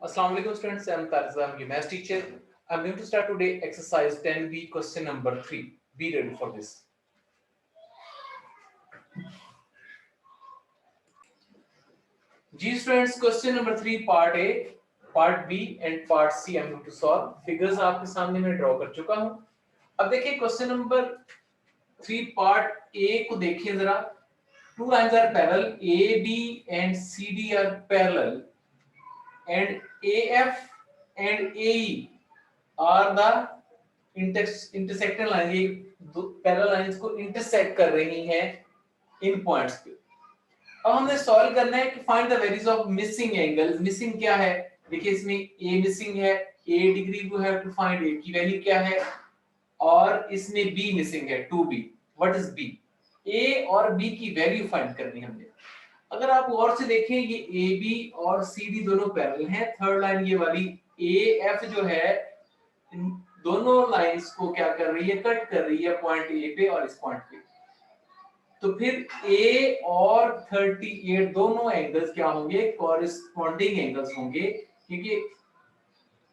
Assalamu alaikum students, I am Tarza, I'm your math teacher. I'm going to start today exercise 10B question number 3. Be ready for this. G students, question number 3 part A, part B and part C I'm going to solve. Figures आपके सामने मैं draw कर चुका हूं. अब देखिए question number 3 part A को देखिए जरा. Two lines are parallel, AB and CD are parallel and AF and AE are the intersecting line, ये दो पैरेलल लाइंस को इंटरसेक्ट कर रही हैं इन पॉइंट्स पे. अब हमने सॉल्व करना है कि find the values of missing angles. Missing क्या है? देखिए इसमें ए मिसिंग है, a degree we have to find a की वैल्यू क्या है, और इसमें बी मिसिंग है 2b. What is B? ए और बी की वैल्यू फाइंड करनी हमने. अगर आप गौर से देखें ये ए बी और सी डी दोनों पैरेलल हैं. थर्ड लाइन ये वाली ए एफ जो है इन दोनों लाइंस को क्या कर रही है? कट कर रही है पॉइंट ए पे और इस पॉइंट पे. तो फिर ए और 38 दोनों एंगल्स क्या होंगे? कॉरेस्पॉन्डिंग एंगल्स होंगे, क्योंकि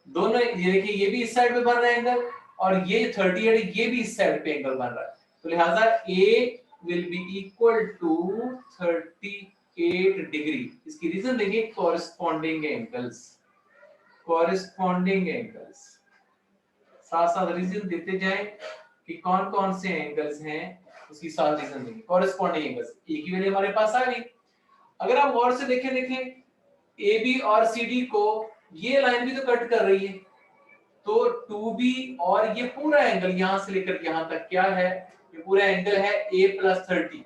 दोनों ये देखिए ये भी इस साइड पे बन रहा है एंगल और ये 38 ये भी इस साइड पे एंगल बन रहा है. तो लिहाजा a will be equal to 38 degree. इसकी रीजन देखिए कॉरेस्पॉन्डिंग एंगल्स. कॉरेस्पॉन्डिंग एंगल्स साथ साथ रीजन देते जाए कि कौन कौन से एंगल्स हैं, उसकी साथ रीजन देंगे. कॉरेस्पॉन्डिंग एंगल्स एक ही वैल्यू हमारे पास आ गई. अगर आप गौर से देखें ए बी और सी डी को ये लाइन भी तो कट कर रही है. तो 2b और ये पूरा एंगल यहां से लेकर यहां तक क्या है? ये पूरा एंगल है a प्लस 30.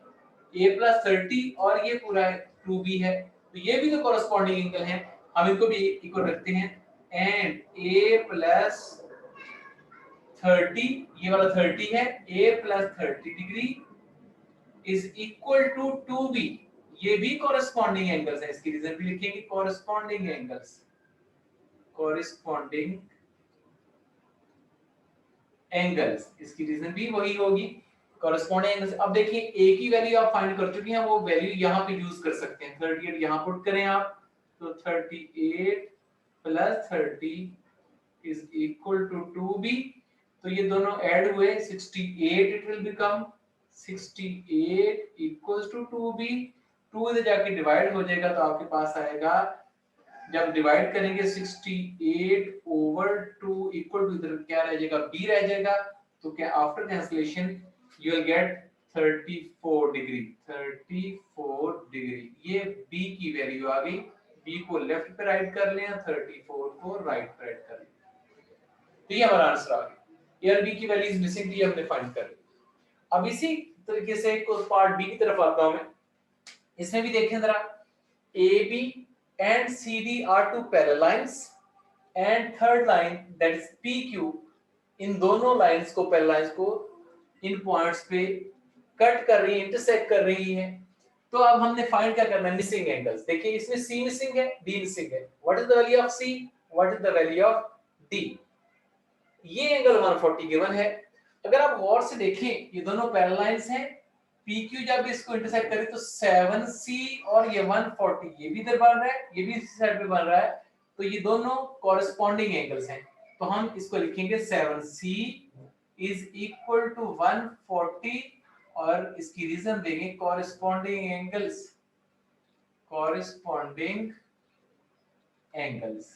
a प्लस 30 और ये पूरा 2b है, तो ये भी तो कॉरेस्पॉन्डिंग एंगल है. हम इनको भी इक्वल रखते हैं. एंड a प्लस 30, ये वाला 30 है, a plus 30 degree is equal to 2b. ये भी कॉरेस्पॉन्डिंग एंगल्स है. इसकी रीजन भी लिखेंगे कॉरेस्पॉन्डिंग एंगल्स. कॉरेस्पॉन्डिंग एंगल्स इसकी रीजन भी वही होगी, कॉरेस्पॉन्डिंग एंगल्स. अब देखिए ए की वैल्यू आप फाइंड कर चुके हैं, वो वैल्यू यहां पे यूज कर सकते हैं. 38 यहां पुट करें आप, तो 38 plus 30 is equal to 2b. तो ये दोनों ऐड हुए 68. It will become 68 equals to 2b. 2 इधर जाके डिवाइड हो जाएगा तो आपके पास आएगा, जब डिवाइड करेंगे 68 ओवर 2 इक्वल टू इधर क्या रह जाएगा? b रह जाएगा. तो क्या after cancellation you will get 34 degree. 34 degree ये b की वैल्यू आ गई. b को लेफ्ट पे राइट कर लें, 34 को राइट पे राइट कर लें. तो ये हमारा आंसर आ गया. ए और बी की वैल्यूज मिसिंग थी, हमने फाइंड कर ली. अब इसी तरीके से पार्ट बी की तरफ आता हूं मैं. इसमें भी देखें जरा. A B and CD are two parallel lines and third line that is PQ इन दोनों लाइंस को पैरेलल लाइंस को इन पॉइंट्स पे कट कर रही है, इंटरसेक्ट कर रही है. तो अब हमने फाइंड क्या करना है? Missing angles. देखिए इसमें C मिसिंग है, D मिसिंग है. What is the value of C? What is the value of D? ये एंगल 140 गिवन है. अगर आप गौर से देखें ये दोनों पैरेलल लाइंस हैं. PQ जब इसको इंटरसेक्ट करे तो 7C और ये 140 ये भी इधर बन रहा है, ये भी इस साइड पे बन रहा है. तो ये दोनों कॉरेस्पॉन्डिंग एंगल्स हैं. तो हम इसको लिखेंगे 7C इज इक्वल टू 140 और इसकी रीजन देंगे कॉरेस्पॉन्डिंग एंगल्स. Corresponding angles.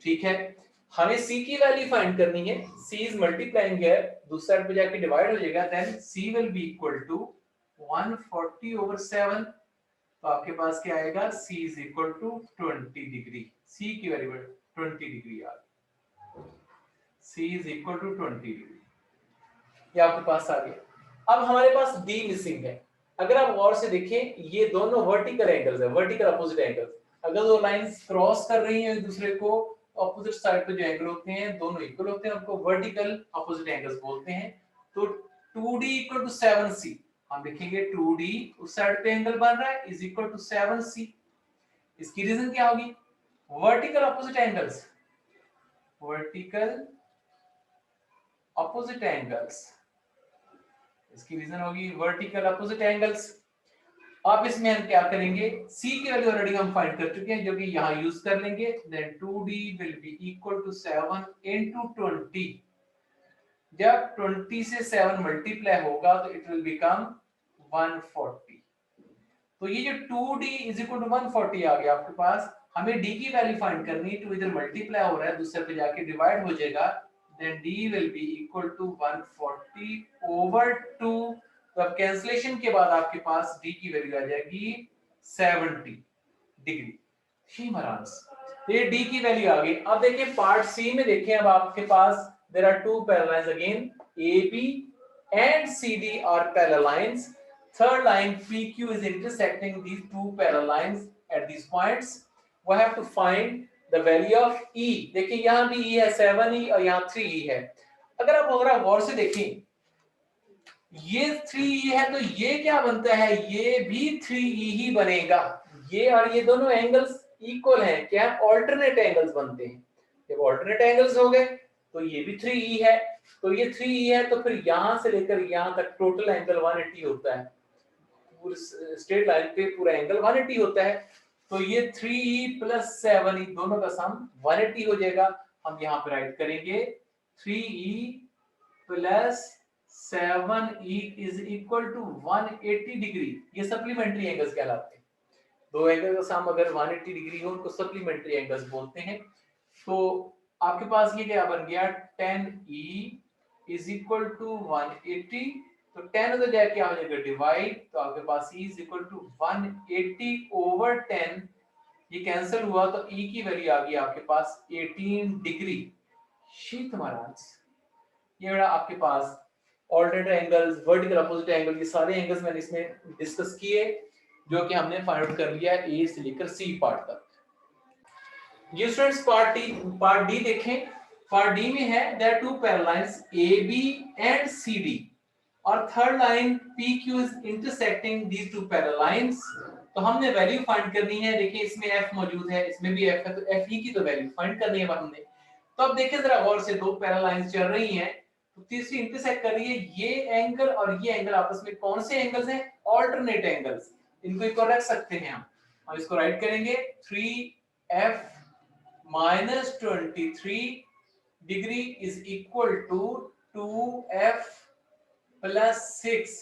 ठीक है. हमें C की वैल्यू फाइंड करनी है. C इज मल्टीप्लाइंग हियर, दूसरी साइड पे जाके डिवाइड हो जाएगा. Then C will be equal to 140 over 7. तो आपके पास क्या आएगा? C is equal to 20 degree. C की वैल्यू 20 डिग्री आ गई. C is equal to 20 degree. ये आपके पास आ गया. अब हमारे पास D मिसिंग है. अगर आप गौर से देखें ये दोनों वर्टिकल एंगल्स है, वर्टिकल अपोजिट एंगल्स. अगर दो लाइंस क्रॉस कर रही हैं एक दूसरे को, ऑपोजिट साइड पे जो एंगल होते हैं दोनों इक्वल होते हैं, उनको वर्टिकल अपोजिट एंगल्स बोलते हैं. तो 2d इक्वल टू 7c. हम लिखेंगे 2d उस साइड पे एंगल बन रहा है इज इक्वल टू 7c. इसकी रीजन क्या होगी? Vertical opposite angles. Vertical opposite angles इसकी रीजन होगी वर्टिकल अपोजिट एंगल्स. अब इसमें हम क्या करेंगे, c की वैल्यू ऑलरेडी हम फाइंड कर चुके हैं जो कि यहाँ यूज कर लेंगे। Then 2d will be equal to 7 into 20। जब 20 से 7 मल्टीप्लाई होगा तो इट विल बिकम 140। तो ये जो 2d इज इक्वल टू 140 आ गया आपके पास। हमें d की वैल्यू फाइंड करनी है, तो इधर मल्टीप्लाई हो रहा है, दूसरे पे जाके डिवाइड हो जाएगा। Then d will be equal to 140 over 2। तो अब कैंसलेशन के बाद आपके पास d की वैल्यू आ जाएगी 70 डिग्री। ही महाराज ये d की वैल्यू आ गई। अब देखिए पार्ट सी में देखें, अब आपके पास there are two parallel lines again, AB and CD are parallel lines. Third line PQ is intersecting these two parallel lines at these points. We have to find the value of E. देखिए यहाँ भी E है 7E और यहाँ 3E है। अगर आप गौर से देखें, ये 3E है तो ये क्या बनता है, ये भी 3E ही बनेगा। ये और ये दोनों एंगल्स इक्वल हैं, क्या ऑल्टरनेट एंगल्स बनते हैं। जब ऑल्टरनेट एंगल्स हो गए तो ये भी 3E है, तो ये 3E है, तो फिर यहां से लेकर यहां तक टोटल एंगल 180 होता है। पूरे स्ट्रेट लाइन पे पूरा एंगल 180 होता है। तो ये 3E प्लस 7E दोनों का सम 180 हो जाएगा। हम यहाँ पे राइट करेंगे 3E plus 7E is equal to 180 degree. ये सप्लीमेंट्री एंगल्स कहलाते हैं। दो एंगल का सम अगर 180 डिग्री हो उनको सप्लीमेंट्री एंगल्स बोलते हैं। तो आपके पास ये क्या बन गया, 10E इज इक्वल टू 180। तो 10 उधर जाके क्या हो जाएगा डिवाइड, तो आपके पास E is equal to 180 over 10। ये कैंसिल हुआ तो E की वैल्यू आ गई आपके पास 18 डिग्री। शीत महाराज ये बड़ा आपके पास alternate angles, vertical opposite angle, ये सारे एंगल्स मैंने इसमें डिस्कस किए, जो कि हमने फाइंड आउट कर लिया ए से लेकर सी पार्ट तक। ये स्टूडेंट्स पार्ट डी देखें। पार्ट डी में है there are two parallel lines AB and CD और third line PQ is intersecting these two parallel lines. तो हमने वैल्यू फाइंड करनी है। देखिए इसमें F मौजूद है, इसमें भी F है, तो FE की तो वैल्यू फाइंड करनी है हमने। तो अब देखिए जरा गौर से, दो पैरेलल लाइंस चल रही हैं, तो तीसरी इंटरसेक्ट कर रही है। ये एंगल और ये एंगल आपस में कौन से एंगल्स हैं, ऑल्टरनेट एंगल्स। इनको एक और रख सकते हैं हम इसको राइट करेंगे 3F minus 23 degree is equal to 2F plus 6।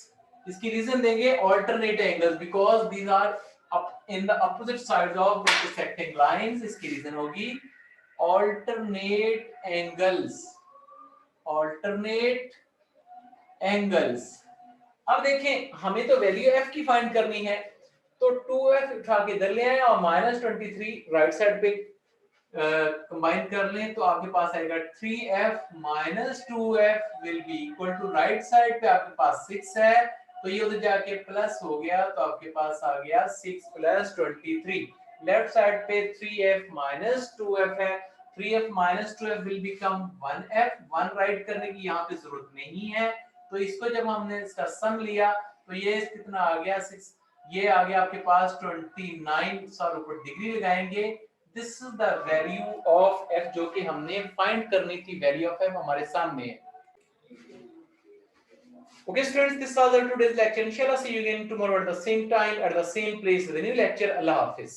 इसकी रीजन देंगे alternate angles because these are up in the opposite sides of intersecting lines। इसकी रीजन होगी alternate angles, alternate angles। अब देखें हमें तो वैल्यू f की फाइंड करनी है, तो 2f उठा के इधर ले आए और -23 राइट साइड पे कंबाइन कर लें, तो आपके पास आएगा 3F minus 2F will be equal to, right side पे आपके पास 6 है, तो ये उधर जाके प्लस हो गया, तो आपके पास आ गया 6 प्लस 23। लेफ्ट साइड पे 3F minus 2F है, 3F minus 2F will become 1F। 1 right करने की यहाँ पे जरूरत नहीं है, तो इसको जब हमने इसका सम लिया तो ये कितना आ गया 6, ये आ गया आपके पास 29। सर ऊपर डिग्री लगाएंगे। This is the value of f जो कि हमने फाइंड करनी थी। वैल्यू ऑफ f हमारे सामने है। Okay students, this was our today's lecture. Inshallah see you again tomorrow at the same time at the same place with a new lecture. Allah Hafiz.